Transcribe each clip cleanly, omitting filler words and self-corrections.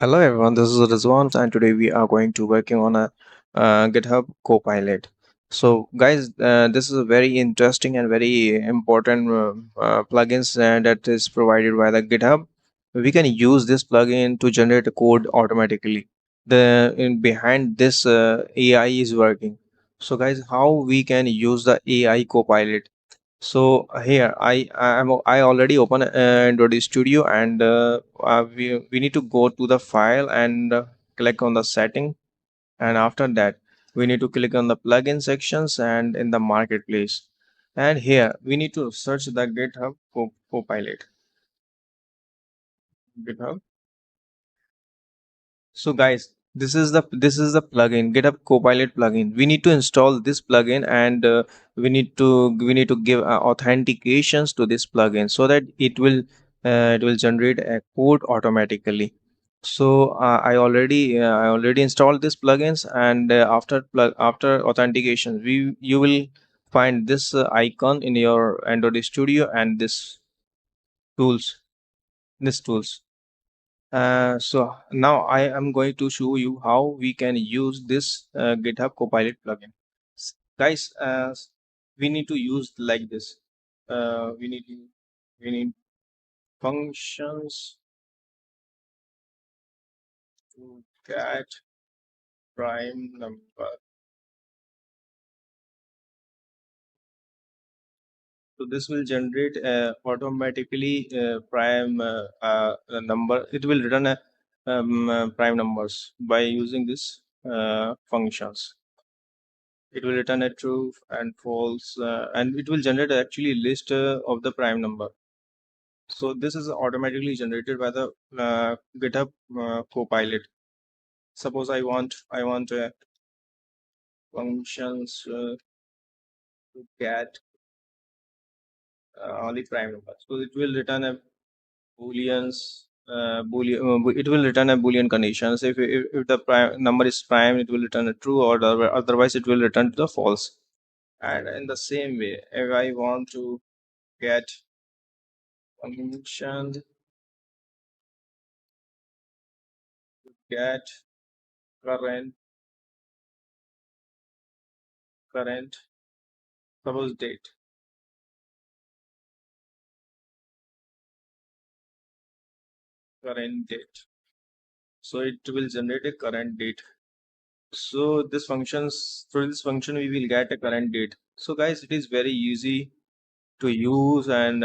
Hello everyone, this is Rizwan and today we are going to working on a GitHub Copilot. So guys, this is a very interesting and very important plugins that is provided by the GitHub. We can use this plugin to generate a code automatically. Behind this AI is working. So guys, how we can use the AI Copilot? So here I already open Android Studio and we need to go to the file and click on the setting, and after that we need to click on the plugin sections and in the marketplace, and here we need to search the GitHub Copilot. GitHub. So guys, this is the plugin, GitHub Copilot plugin. We need to install this plugin and we need to give authentications to this plugin so that it will generate a code automatically. So I already installed this plugins, and after authentication you will find this icon in your Android Studio and tools this tools. So now I am going to show you how we can use this GitHub Copilot plugin. Guys, we need to use like this. We need functions to get prime number. So this will generate automatically prime number. It will return a prime numbers by using this functions. It will return a true and false, and it will generate actually list of the prime number. So this is automatically generated by the GitHub Copilot. Suppose I want functions to get only prime number. So it will return a it will return a boolean conditions. If the prime number is prime, it will return a true, or otherwise it will return to the false. And in the same way, if I want to get function to get current suppose current date, so it will generate a current date. So through this function we will get a current date. So guys, it is very easy to use, and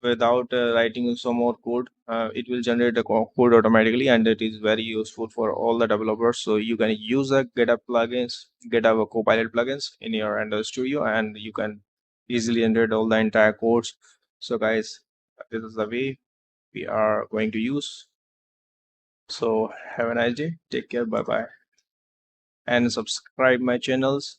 without writing so more code, it will generate a code automatically, and it is very useful for all the developers. So you can use the GitHub Copilot plugins in your Android Studio, and you can easily generate all the entire codes. So guys, this is the way we are going to use. So have a nice day, take care, bye bye, and subscribe my channels.